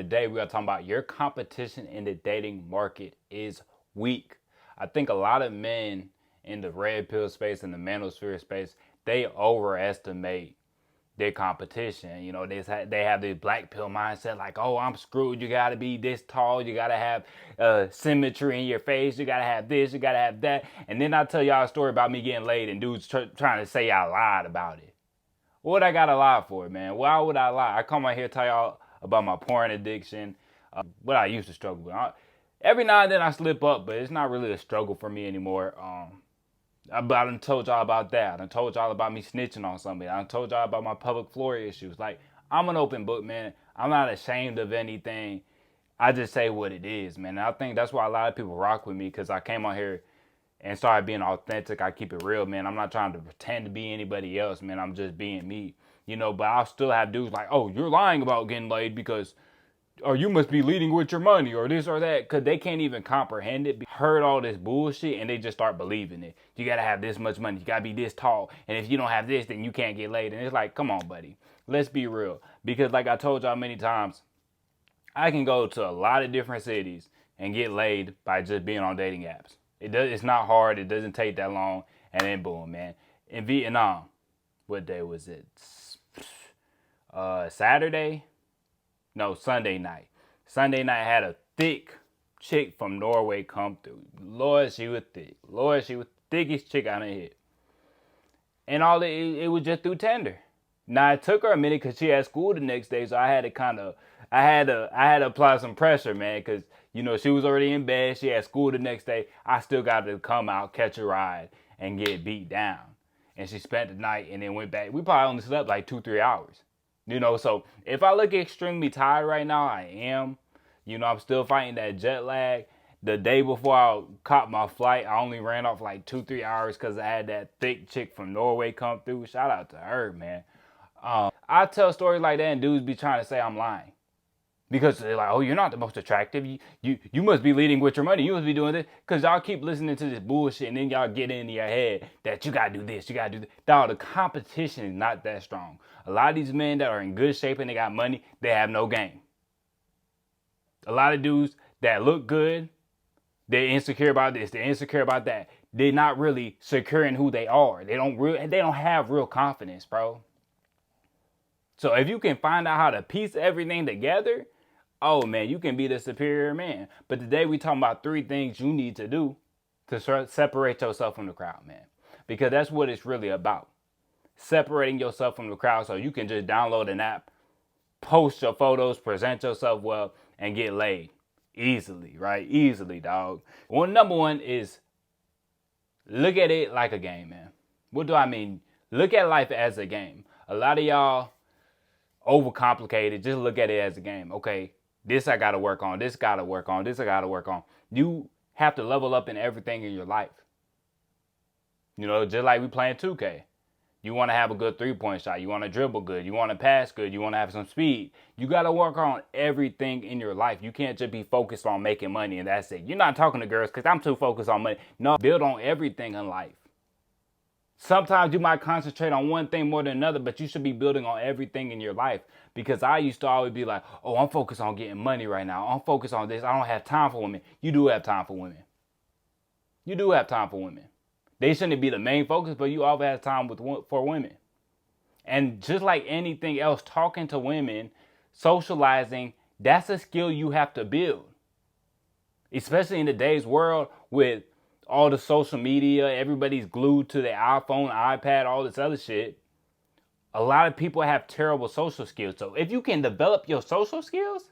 Today we are talking about your competition in the dating market is weak. I think a lot of men in the red pill space and the manosphere space, they overestimate their competition. You know, they have this black pill mindset like, oh, I'm screwed. You got to be this tall. You got to have symmetry in your face. You got to have this. You got to have that. And then I tell y'all a story about me getting laid and dudes trying to say I lied about it. What I gotta lie for, man? Why would I lie? I come out here to tell y'all about my porn addiction, what I used to struggle with. Every now and then I slip up, but it's not really a struggle for me anymore. I done told y'all about that. I done told y'all about me snitching on somebody. I done told y'all about my public floor issues. Like, I'm an open book, man. I'm not ashamed of anything. I just say what it is, man. And I think that's why a lot of people rock with me, because I came on here and started being authentic. I keep it real, man. I'm not trying to pretend to be anybody else, man. I'm just being me, you know. But I'll still have dudes like, oh, you're lying about getting laid because, or you must be leading with your money or this or that, because they can't even comprehend it. Heard all this bullshit and they just start believing it. You gotta have this much money. You gotta be this tall. And if you don't have this, then you can't get laid. And it's like, come on, buddy. Let's be real. Because like I told y'all many times, I can go to a lot of different cities and get laid by just being on dating apps. It's not hard. It doesn't take that long. And then boom, man. In Vietnam, what day was it? Saturday? No, Sunday night. Sunday night, I had a thick chick from Norway come through. Lord, she was thick. Lord, she was the thickest chick I done hit. And it was just through Tinder. Now it took her a minute because she had school the next day, so I had to apply some pressure, man, because you know she was already in bed. She had school the next day. I still got to come out, catch a ride, and get beat down. And she spent the night and then went back. We probably only slept like 2-3 hours, you know. So if I look extremely tired right now, I am. You know, I'm still fighting that jet lag. The day before I caught my flight, I only ran off like 2-3 hours because I had that thick chick from Norway come through. Shout out to her, man. I tell stories like that and dudes be trying to say I'm lying. Because they're like, oh, you're not the most attractive. You must be leading with your money. You must be doing this. Because y'all keep listening to this bullshit and then y'all get into your head that you got to do this, you got to do that. Dog, the competition is not that strong. A lot of these men that are in good shape and they got money, they have no game. A lot of dudes that look good, they're insecure about this, they're insecure about that. They're not really secure in who they are. They don't have real confidence, bro. So if you can find out how to piece everything together, oh man, you can be the superior man. But today we talking about 3 things you need to do to separate yourself from the crowd, man. Because that's what it's really about. Separating yourself from the crowd so you can just download an app, post your photos, present yourself well, and get laid. Easily, right? Easily, dog. Number one is look at it like a game, man. What do I mean? Look at life as a game. A lot of y'all overcomplicated. Just look at it as a game. Okay, this I gotta work on. This gotta work on. This I gotta work on. You have to level up in everything in your life. You know, just like we playing 2K. You want to have a good 3-point shot. You want to dribble good. You want to pass good. You want to have some speed. You got to work on everything in your life. You can't just be focused on making money and that's it. You're not talking to girls because I'm too focused on money. No, build on everything in life. Sometimes you might concentrate on one thing more than another, but you should be building on everything in your life. Because I used to always be like, oh, I'm focused on getting money right now. I'm focused on this. I don't have time for women. You do have time for women. You do have time for women. They shouldn't be the main focus, but you always have time for women. And just like anything else, talking to women, socializing, that's a skill you have to build. Especially in today's world with all the social media, everybody's glued to their iPhone, iPad, all this other shit. A lot of people have terrible social skills. So if you can develop your social skills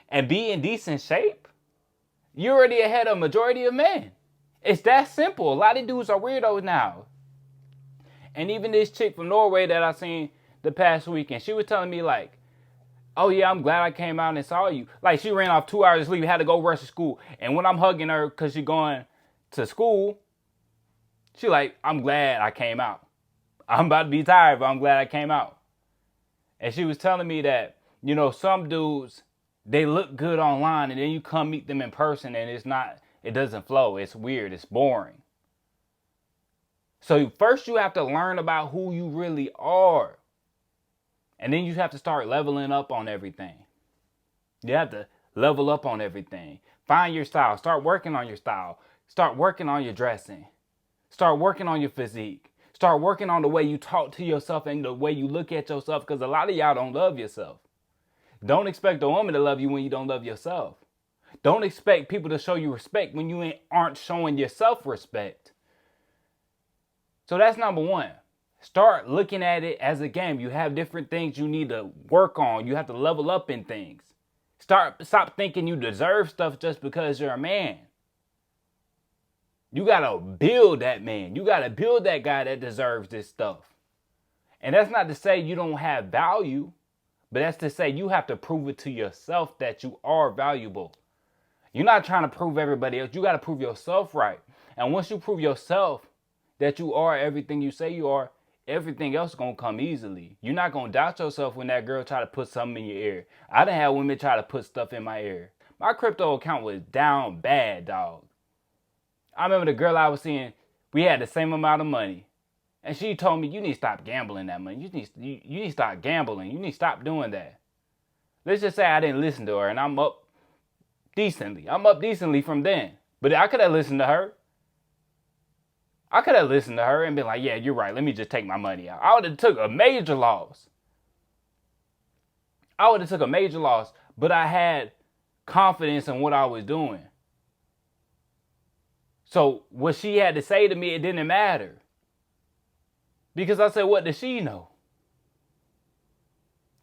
and be in decent shape, you're already ahead of majority of men. It's that simple. A lot of dudes are weirdos now. And even this chick from Norway that I seen the past weekend, she was telling me like, oh yeah, I'm glad I came out and saw you. Like she ran off 2 hours of sleep, had to go rush to school. And when I'm hugging her because she's going to school, she like, I'm glad I came out. I'm about to be tired, but I'm glad I came out. And she was telling me that, you know, some dudes, they look good online and then you come meet them in person and it doesn't flow. It's weird. It's boring. So first you have to learn about who you really are. And then you have to start leveling up on everything. You have to level up on everything. Find your style. Start working on your style. Start working on your dressing. Start working on your physique. Start working on the way you talk to yourself and the way you look at yourself, because a lot of y'all don't love yourself. Don't expect a woman to love you when you don't love yourself. Don't expect people to show you respect when you aren't showing yourself respect. So that's number one. Start looking at it as a game. You have different things you need to work on. You have to level up in things. Stop thinking you deserve stuff just because you're a man. You got to build that man. You got to build that guy that deserves this stuff. And that's not to say you don't have value, but that's to say you have to prove it to yourself that you are valuable. You're not trying to prove everybody else. You got to prove yourself right. And once you prove yourself that you are everything you say you are, everything else is going to come easily. You're not going to doubt yourself when that girl try to put something in your ear. I done had women try to put stuff in my ear. My crypto account was down bad, dog. I remember the girl I was seeing, we had the same amount of money. And she told me, you need to stop gambling that money. You need to stop gambling. You need to stop doing that. Let's just say I didn't listen to her and I'm up decently. I'm up decently from then. But I could have listened to her. I could have listened to her and been like, yeah, you're right. Let me just take my money out. I would have took a major loss. But I had confidence in what I was doing. So what she had to say to me, it didn't matter. Because I said, what does she know?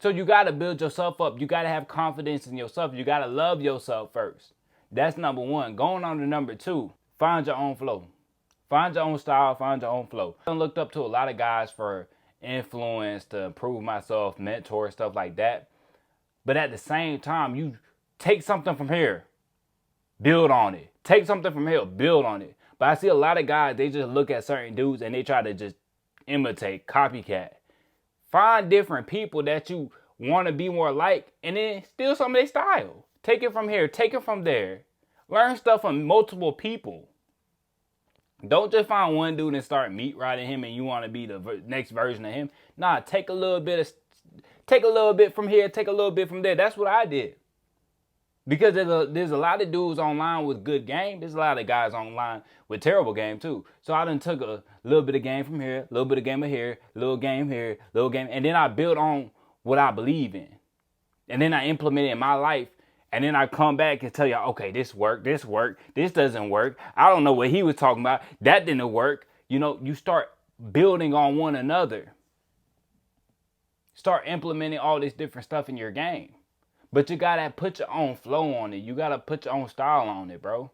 So you got to build yourself up. You got to have confidence in yourself. You got to love yourself first. That's number one. Going on to number two, find your own flow. Find your own style, find your own flow. I looked up to a lot of guys for influence, to improve myself, mentor, stuff like that. But at the same time, you take something from here, build on it. Take something from here, build on it. But I see a lot of guys, they just look at certain dudes and they try to just imitate, copycat. Find different people that you want to be more like and then steal some of their style. Take it from here, take it from there. Learn stuff from multiple people. Don't just find one dude and start meat riding him and you want to be the next version of him. Nah, take a little bit from here, take a little bit from there. That's what I did. Because there's a lot of dudes online with good game. There's a lot of guys online with terrible game too. So I done took a little bit of game from here, a little bit of game here, little game here, little game. And then I build on what I believe in. And then I implement it in my life. And then I come back and tell y'all, okay, this worked, this doesn't work. I don't know what he was talking about. That didn't work. You know, you start building on one another. Start implementing all this different stuff in your game. But you got to put your own flow on it. You got to put your own style on it, bro.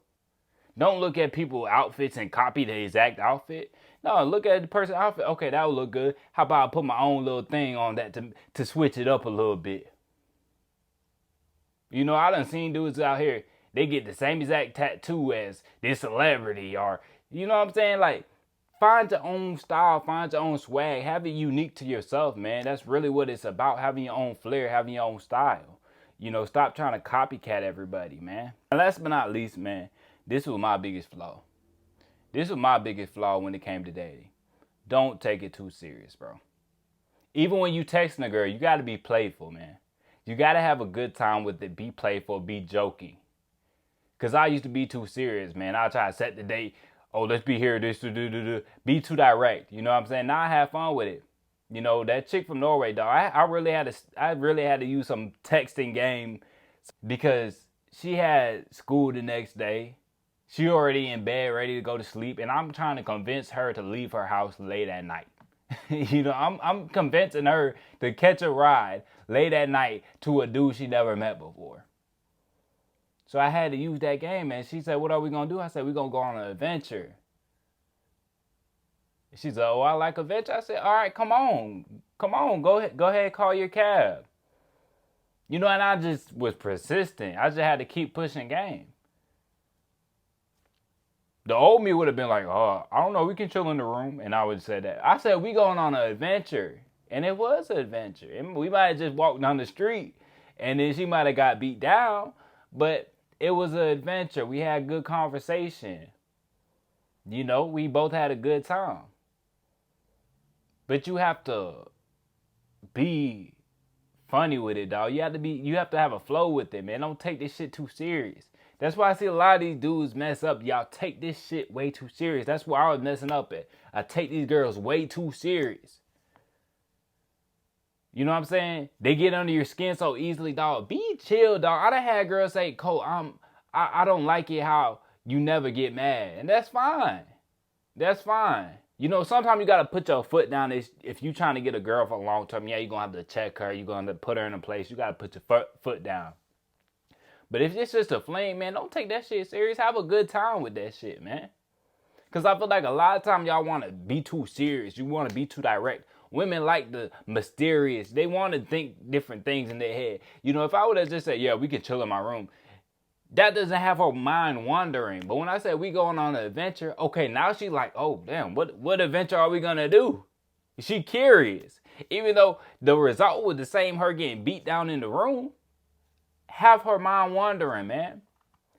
Don't look at people's outfits and copy the exact outfit. No, look at the person's outfit. Okay, that would look good. How about I put my own little thing on that to switch it up a little bit? You know, I done seen dudes out here, they get the same exact tattoo as this celebrity or, you know what I'm saying? Like, find your own style, find your own swag, have it unique to yourself, man. That's really what it's about, having your own flair, having your own style. You know, stop trying to copycat everybody, man. And last but not least, man, this was my biggest flaw. This was my biggest flaw when it came to dating. Don't take it too serious, bro. Even when you texting a girl, you got to be playful, man. You got to have a good time with it. Be playful, be joking. Because I used to be too serious, man. I try to set the date. Oh, let's be here, this, do. Be too direct. You know what I'm saying? Now I have fun with it. You know, that chick from Norway, dog, I really had to use some texting game because she had school the next day. She already in bed, ready to go to sleep, and I'm trying to convince her to leave her house late at night. You know, I'm convincing her to catch a ride late at night to a dude she never met before. So I had to use that game, man. She said, what are we going to do? I said, we're going to go on an adventure. She said, oh, I like adventure. I said, all right, come on, go ahead, call your cab. You know, and I just was persistent. I just had to keep pushing game. The old me would have been like, oh, I don't know, we can chill in the room. And I would say that. I said, we going on an adventure. And it was an adventure. And we might have just walked down the street and then she might have got beat down. But it was an adventure. We had good conversation. You know, we both had a good time. But you have to be funny with it, dog. You have to have a flow with it, man. Don't take this shit too serious. That's why I see a lot of these dudes mess up. Y'all take this shit way too serious. That's where I was messing up at. I take these girls way too serious. You know what I'm saying? They get under your skin so easily, dog. Be chill, dog. I done had girls say, Cole, I don't like it how you never get mad. And that's fine. That's fine. You know, sometimes you got to put your foot down. If you trying to get a girl for a long term, yeah, you're going to have to check her. You're going to put her in a place. You got to put your foot down. But if it's just a flame, man, don't take that shit serious. Have a good time with that shit, man. Because I feel like a lot of times y'all want to be too serious. You want to be too direct. Women like the mysterious. They want to think different things in their head. You know, if I would have just said, yeah, we can chill in my room, that doesn't have her mind wandering. But when I said we going on an adventure, okay, now she's like, oh, damn, what adventure are we going to do? She curious. Even though the result was the same, her getting beat down in the room, have her mind wandering, man.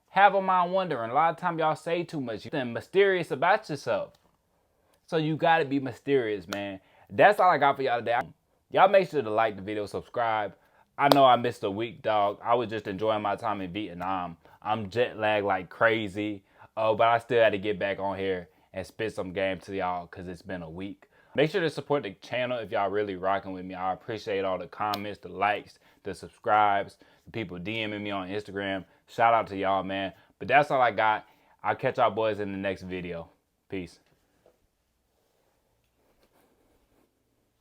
Have her mind wondering. A lot of times y'all say too much. You're mysterious about yourself. So you got to be mysterious, man. That's all I got for y'all today. Y'all make sure to like the video, subscribe. I know I missed a week, dog. I was just enjoying my time in Vietnam. I'm jet lagged like crazy. But I still had to get back on here and spit some game to y'all because it's been a week. Make sure to support the channel if y'all really rocking with me. I appreciate all the comments, the likes, the subscribes, the people DMing me on Instagram. Shout out to y'all, man. But that's all I got. I'll catch y'all boys in the next video. Peace.